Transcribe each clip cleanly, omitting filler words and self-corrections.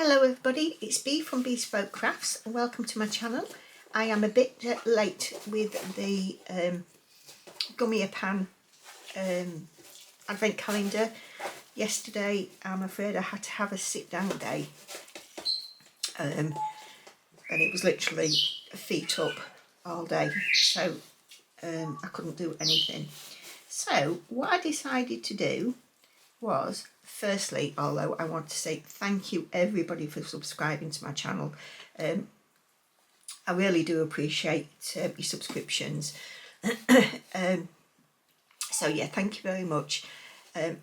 Hello everybody, it's Bee from Bespoke Crafts and welcome to my channel. I am a bit late with the gummy pan advent calendar. Yesterday I'm afraid I had to have a sit down day and it was literally feet up all day, so I couldn't do anything. So what I decided to do was, firstly, although I want to say thank you everybody for subscribing to my channel. I really do appreciate your subscriptions. So yeah, thank you very much.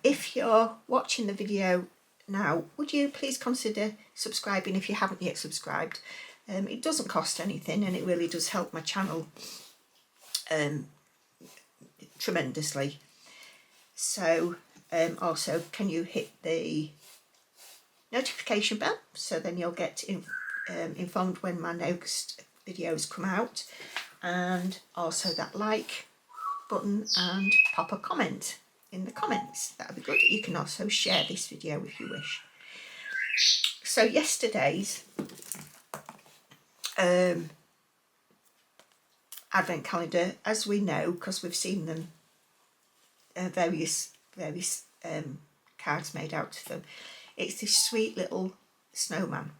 If you're watching the video now, would you please consider subscribing if you haven't yet subscribed? It doesn't cost anything and it really does help my channel tremendously. So also, can you hit the notification bell so then you'll get informed when my next videos come out, and also that like button and pop a comment in the comments. That would be good. You can also share this video if you wish. So yesterday's advent calendar, as we know because we've seen them, various cards made out of them, it's this sweet little snowman.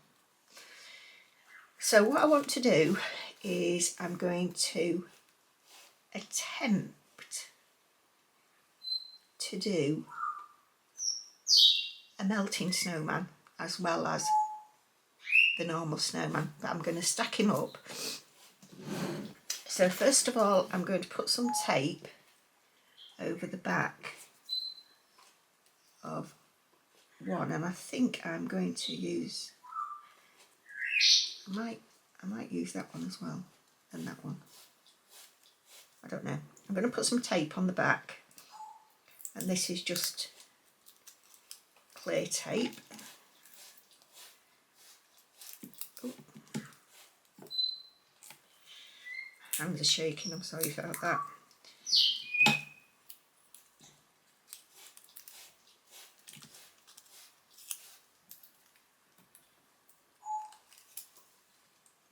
So what I want to do is I'm going to attempt to do a melting snowman as well as the normal snowman, but I'm going to stack him up. So first of all, I'm going to put some tape over the back of one, and I think I'm going to use, I might use that one as well, and that one, I don't know. I'm going to put some tape on the back, and this is just clear tape. Oh. Hands are shaking, I'm sorry about that.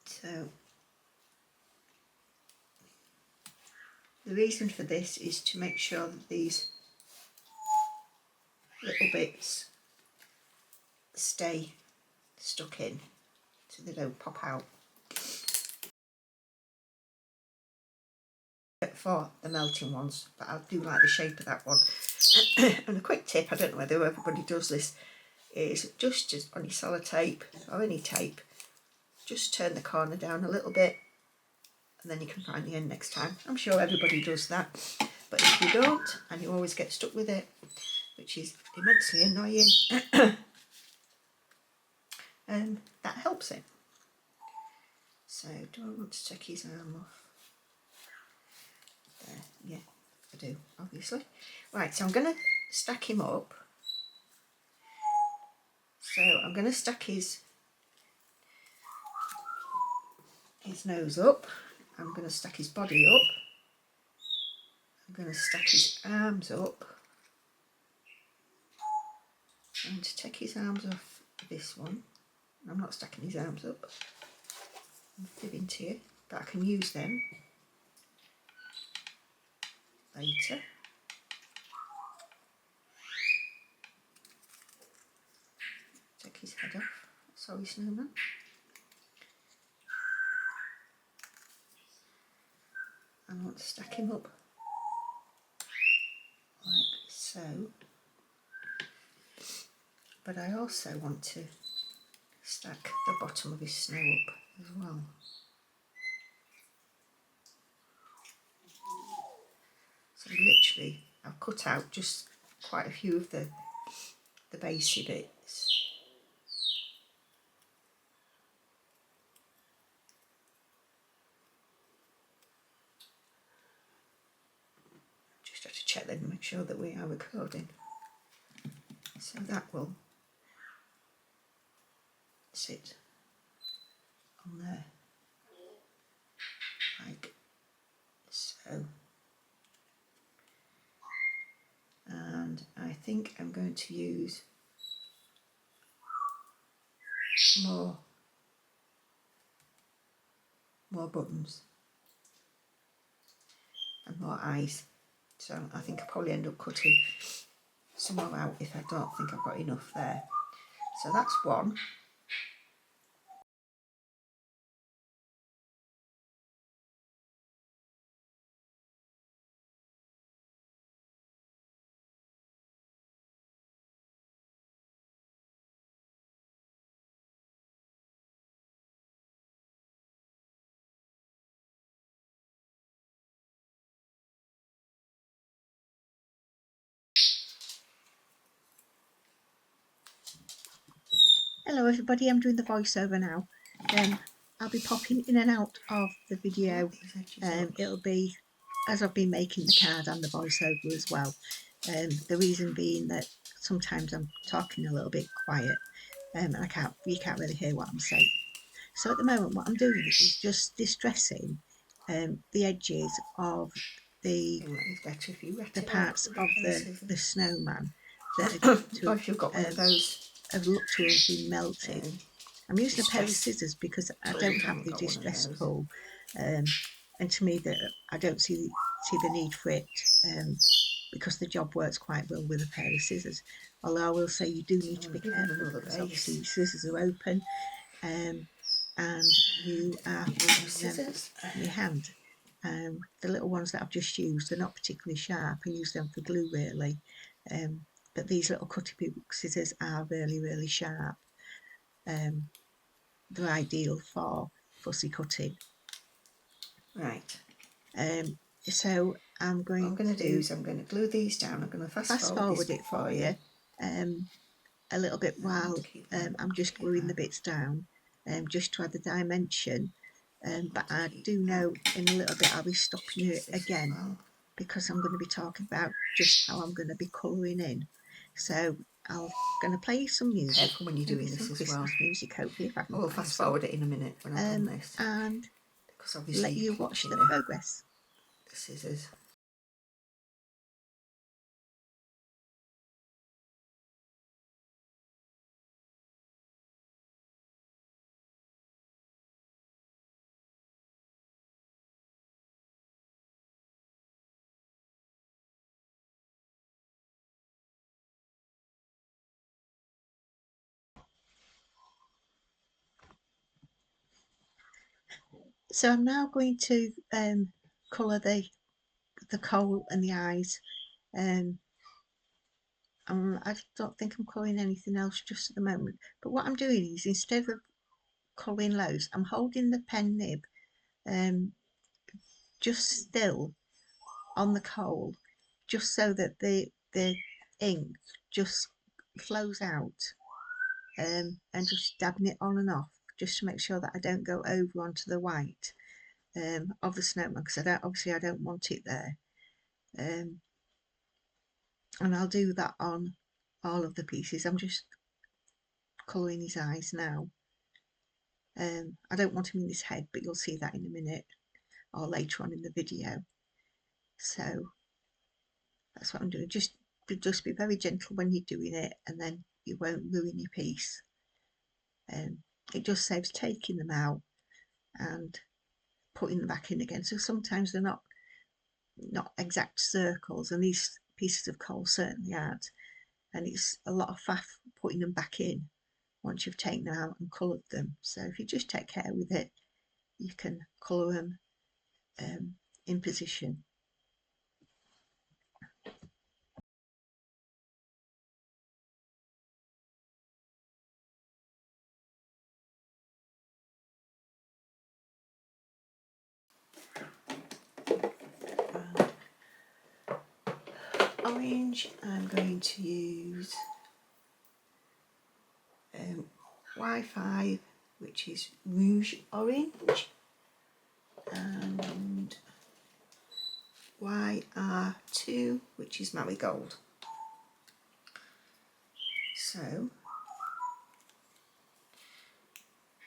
So the reason for this is to make sure that these little bits stay stuck in so they don't pop out. For the melting ones, but I do like the shape of that one. And a quick tip, I don't know whether everybody does this, is just on your sellotape or any tape, just turn the corner down a little bit and then you can find the end next time. I'm sure everybody does that, but if you don't and you always get stuck with it, which is immensely annoying, that helps it. So do I want to take his arm off? There, yeah, I do, obviously. Right, so I'm going to stack him up. So I'm going to stack his nose up. I'm going to stack his body up. I'm going to stack his arms up. I'm going to take his arms off this one. I'm not stacking his arms up. I'm fibbing to you, but I can use them later. Take his head off. Sorry, Snowman. I want to stack him up like so. But I also want to stack the bottom of his snow up as well. So literally I've cut out just quite a few of the basey bits. Just have to check them and make sure that we are recording. So that will sit on there like so. And I think I'm going to use more buttons and more eyes. So I think I'll probably end up cutting some more out if I don't think I've got enough there. So that's one. Hello everybody, I'm doing the voiceover now. I'll be popping in and out of the video. It'll be as I've been making the card and the voiceover as well. The reason being that sometimes I'm talking a little bit quiet and you can't really hear what I'm saying. So at the moment what I'm doing is just distressing the edges of the parts of the snowman that are to, if you've got one of those, have looked to have been melted. I'm using a pair of scissors because I don't have the distress tool, and to me that I don't see the need for it, because the job works quite well with a pair of scissors. Although I will say you do need to be careful because obviously scissors are open, and you are holding them in your hand. The little ones that I've just used are not particularly sharp. I use them for glue really, but these little cutty scissors are really sharp. They're ideal for fussy cutting. right. So I'm going What I'm going to do is I'm going to glue these down. I'm going to fast forward it for you a little bit while I'm just gluing the bits down, just to add the dimension. But I do know in a little bit I'll be stopping it again because I'm going to be talking about just how I'm going to be colouring in. So I'm going to play some music. Careful when you're doing this as well. Music, hopefully, if I can. We'll fast forward it in a minute when I've done this, and because obviously let you watch the progress. The scissors. So I'm now going to colour the coal and the eyes. I don't think I'm colouring anything else just at the moment. But what I'm doing is, instead of colouring loads, I'm holding the pen nib just still on the coal, just so that the ink just flows out, and just dabbing it on and off, just to make sure that I don't go over onto the white of the snowman, because I don't want it there. And I'll do that on all of the pieces. I'm just colouring his eyes now. I don't want him in his head, but you'll see that in a minute or later on in the video. So that's what I'm doing. Just be very gentle when you're doing it, and then you won't ruin your piece. It just saves taking them out and putting them back in again. So sometimes they're not exact circles, and these pieces of coal certainly aren't. And it's a lot of faff putting them back in once you've taken them out and coloured them. So if you just take care with it, you can colour them in position. Orange, I'm going to use Y5, which is Rouge Orange, and YR2, which is Marigold. So,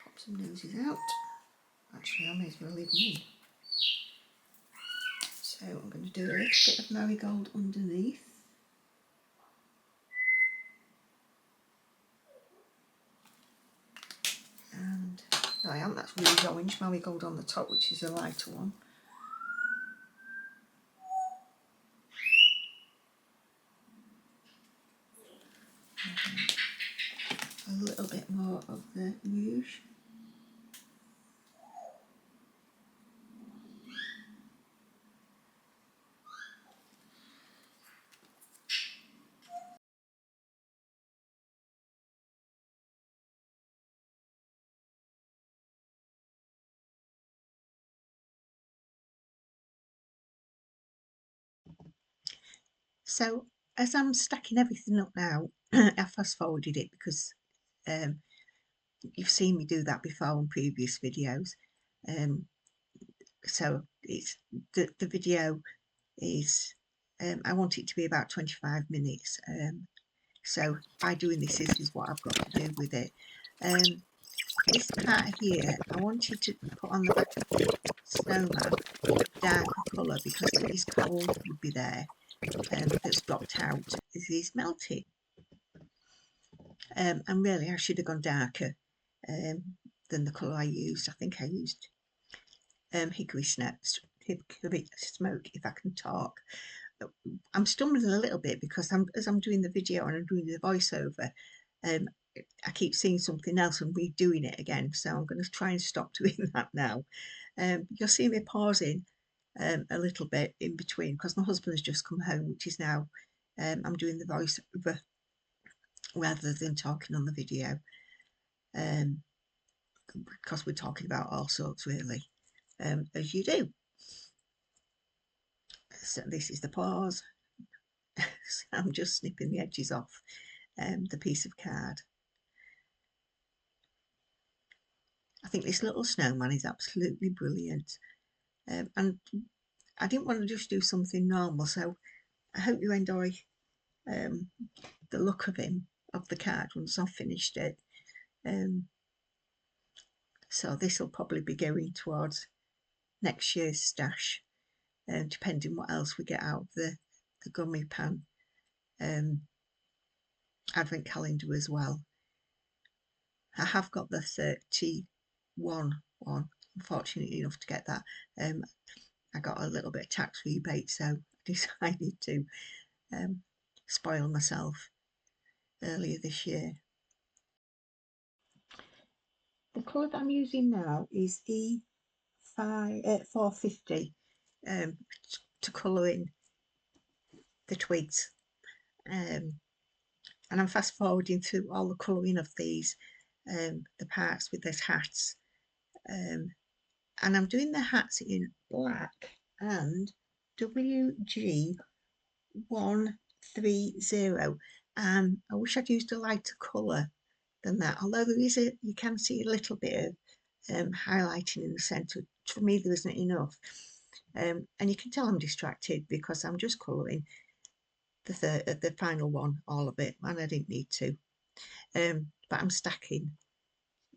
pop some noses out. Actually, I may as well leave them in. So I'm going to do a little bit of Marigold underneath. I am. That's Rouge Orange Marigold on the top, which is a lighter one. A little bit more of the Rouge. So as I'm stacking everything up now, I fast forwarded it because you've seen me do that before on previous videos. So it's the video is I want it to be about 25 minutes. So by doing this is what I've got to do with it. This part here, I wanted to put on the back of the Snowman darker colour because his coral would be there, that's blocked out as he's melting. And really I should have gone darker than the colour I used. I think I used hickory smoke, if I can talk. I'm stumbling a little bit because as I'm doing the video and I'm doing the voiceover, I keep seeing something else and redoing it again, so I'm going to try and stop doing that now. You'll see me pausing a little bit in between because my husband's just come home, which is now I'm doing the voiceover rather than talking on the video, because we're talking about all sorts really, as you do. So this is the pause. So I'm just snipping the edges off the piece of card. I think this little snowman is absolutely brilliant, and I didn't want to just do something normal, so I hope you enjoy the look of him, of the card, once I've finished it. So this will probably be going towards next year's stash, depending what else we get out of the gummy pan advent calendar as well. I have got the 31 one, I'm fortunate enough to get that. I got a little bit of tax rebate, so I decided to spoil myself earlier this year. The colour that I'm using now is E450 to colour in the twigs, and I'm fast forwarding through all the colouring of these, the parts with these hats, and I'm doing the hats in black and WG130. I wish I'd used a lighter colour than that, although there is you can see a little bit of highlighting in the centre. For me there isn't enough, and you can tell I'm distracted because I'm just colouring the final one, all of it, and I didn't need to, but I'm stacking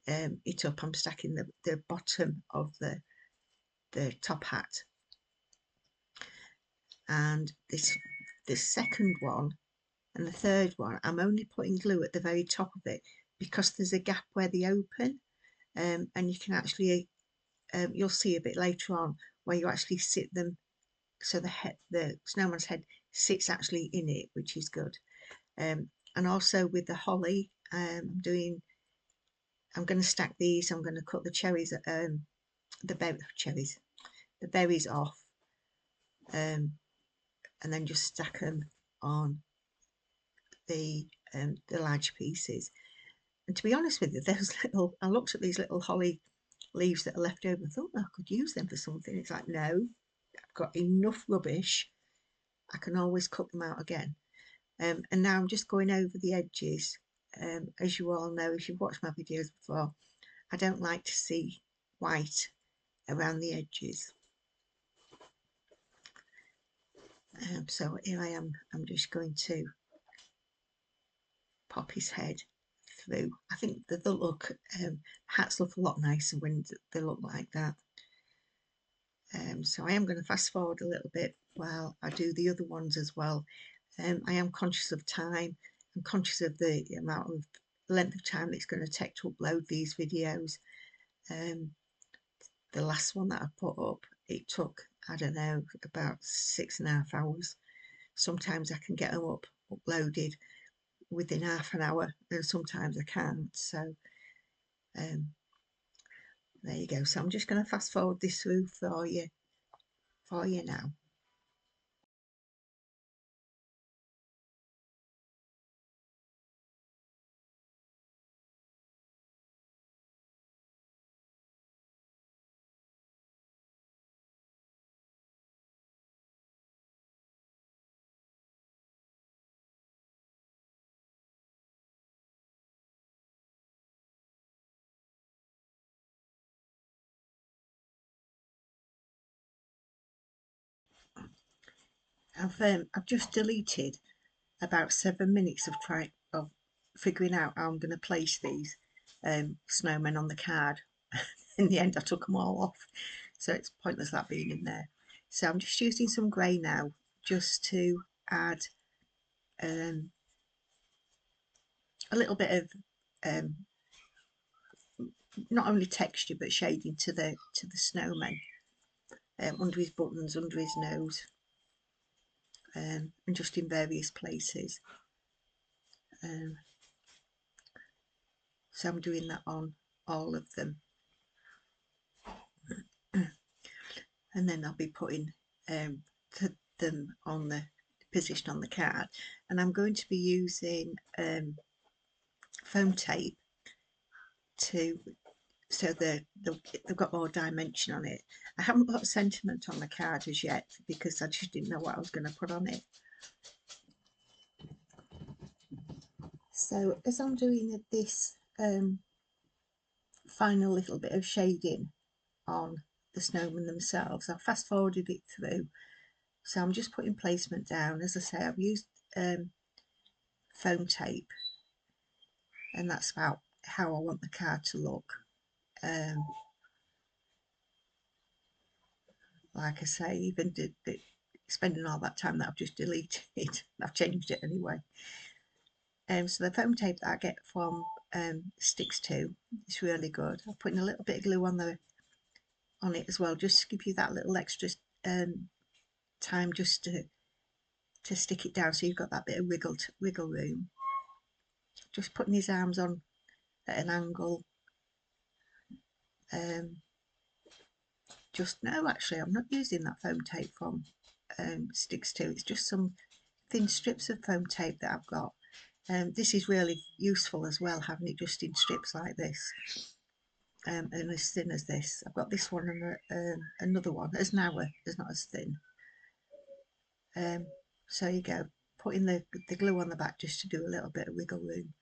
it up. I'm stacking the bottom of the top hat, and this second one and the third one I'm only putting glue at the very top of it because there's a gap where they open, and you can actually you'll see a bit later on where you actually sit them, so the snowman's head sits actually in it, which is good. And also with the holly, I'm going to stack these. I'm going to cut the cherries, the berries off, and then just stack them on the large pieces. And to be honest with you, I looked at these little holly leaves that are left over and thought, I could use them for something. It's like, no, I've got enough rubbish, I can always cut them out again. And now I'm just going over the edges. As you all know, if you've watched my videos before, I don't like to see white around the edges. So here I am, I'm just going to pop his head through. I think that the look, hats look a lot nicer when they look like that. So I am going to fast forward a little bit while I do the other ones as well. I am conscious of time. I'm conscious of the amount of length of time it's going to take to upload these videos. The last one that I put up, it took, I don't know, about 6.5 hours. Sometimes I can get them uploaded within half an hour, and sometimes I can't. So there you go. So I'm just going to fast forward this through for you now. I've just deleted about 7 minutes of figuring out how I'm going to place these snowmen on the card. In the end, I took them all off, so it's pointless that being in there. So I'm just using some grey now, just to add a little bit of not only texture but shading to the snowman, under his buttons, under his nose, and just in various places. So I'm doing that on all of them. And then I'll be putting them on the position on the card, and I'm going to be using foam tape so they've got more dimension on it. I haven't put sentiment on the card as yet because I just didn't know what I was going to put on it. So as I'm doing this final little bit of shading on the snowmen themselves, I've fast forwarded it through. So I'm just putting placement down. As I say, I've used foam tape, and that's about how I want the card to look. Like I say, even spending all that time that I've just deleted, I've changed it anyway. So the foam tape that I get from Sticks Too is really good. I'm putting a little bit of glue on it as well, just to give you that little extra time just to stick it down, so you've got that bit of wiggle room. Just putting his arms on at an angle. Just no, actually, I'm not using that foam tape from Sticks Too. It's just some thin strips of foam tape that I've got. This is really useful as well, having it just in strips like this, and as thin as this. I've got this one and another one as narrow, as not as thin. So you go, putting the glue on the back just to do a little bit of wiggle room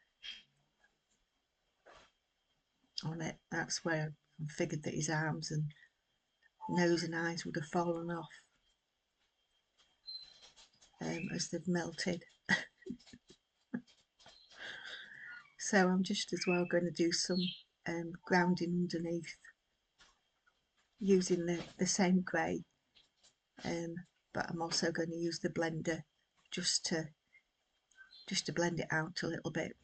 on it. That's where I figured that his arms and nose and eyes would have fallen off as they've melted. So I'm just as well going to do some grounding underneath using the same grey, but I'm also going to use the blender just to blend it out a little bit.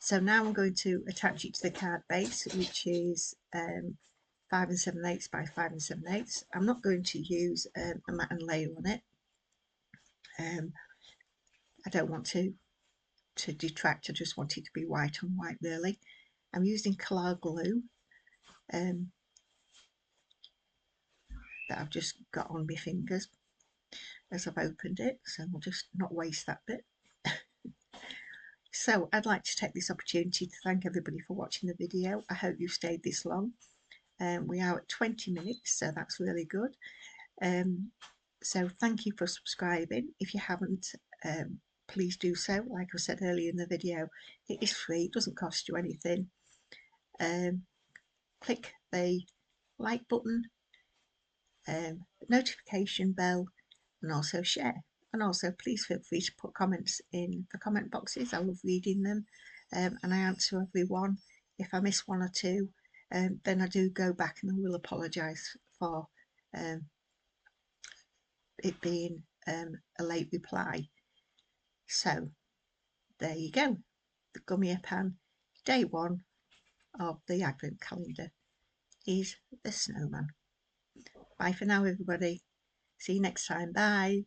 So now I'm going to attach it to the card base, which is 5 7/8 by 5 7/8. I'm not going to use a matte and layer on it. I don't want to detract, I just want it to be white on white really. I'm using Collall glue that I've just got on my fingers as I've opened it, so I'll just not waste that bit. So I'd like to take this opportunity to thank everybody for watching the video. I hope you stayed this long. We are at 20 minutes, so that's really good. So thank you for subscribing. If you haven't, please do so. Like I said earlier in the video, it is free, it doesn't cost you anything. Click the like button, notification bell, and also share. And also please feel free to put comments in the comment boxes. I love reading them, and I answer everyone. If I miss one or two, then I do go back and I will apologise for it being a late reply. So there you go, the gummy pan day 1 of the Advent calendar is the snowman. Bye for now, everybody. See you next time. Bye.